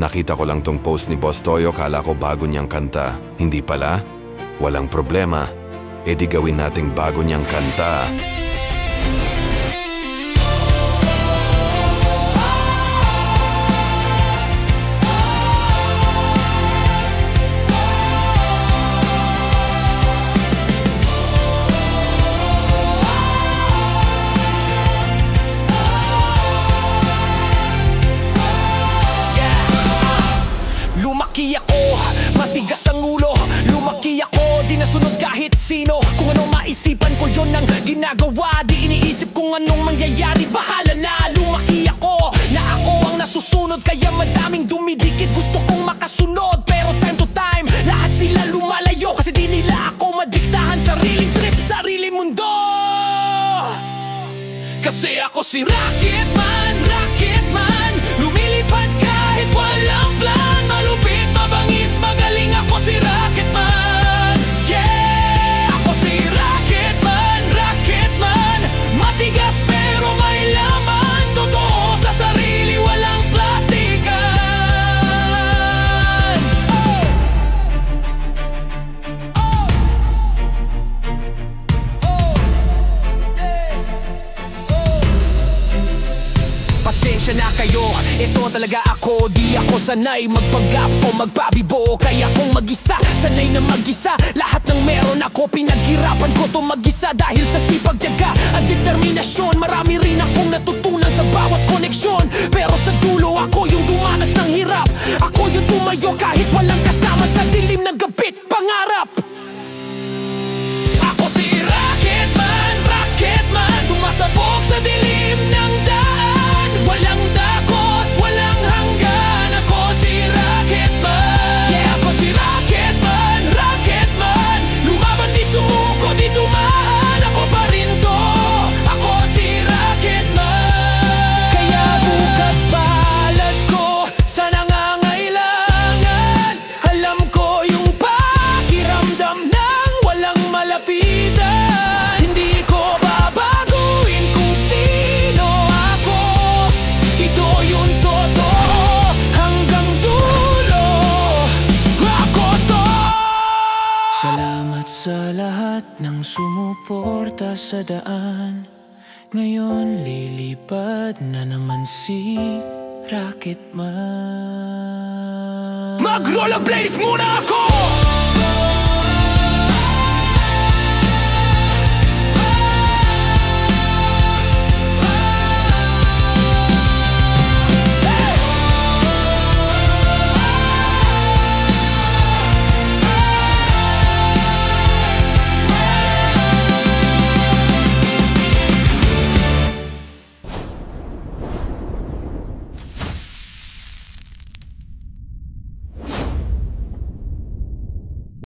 Nakita ko lang tong post ni Boss Toyo, kala ko bago niyang kanta. Hindi pala? Walang problema. E di gawin nating bago niyang kanta. Lumaki ako, matigas ang ulo. Lumaki ako, di nasunod kahit sino. Kung anong maisipan ko yun ang ginagawa. Di iniisip kung anong mangyayari, bahala na. Lumaki ako, na ako ang nasusunod. Kaya madaming dumidikit, gusto kong makasunod. Pero time to time, lahat sila lumalayo. Kasi di nila ako madiktahan, sariling trip, sariling mundo. Kasi ako si Rocketman, Rocketman. Lumilipad kahit walang plan. Malupit, mabangis, magaling, ako si Rocketman. Yeah, ako si Rocketman, Rocketman. Matigas pero may laman. Totoo sa sarili, walang plastikan. Pasensya na kayo, ito talaga ako. Di ako sanay magpanggap o magpabibo. Kaya kung mag-isa, sanay na mag-isa. Lahat ng meron ako, pinaghirapan ko to mag-isa. Dahil sa sipag, tiyaga at determinasyon. Marami rin akong natutunan sa bawat koneksyon. Pero sa dulo, ako yung dumanas ng hirap. Ako yung tumayo kahit walang kasama sa dilim ng gabit, pangarap. Ako si Rocketman, Rocketman. Sumasabog sa dilim ng daan. Walang takot, walang hanggan. Ako si Rocketman. Yeah, ako si Rocketman, Rocketman. Lumaban, di sumuko, di tumahan. Ako pa rin to, ako si Rocketman. Kaya bukas palad ko sa nangangailangan. Alam ko yung pakiramdam ng walang malapitan. Hindi ko babaguhin kung sino ako. Ito yung totoo hanggang dulo. Ako to. Salamat sa lahat ng sumuporta sa daan. Ngayon lilipad na naman si Rocketman. Mag-rollerblades muna ako!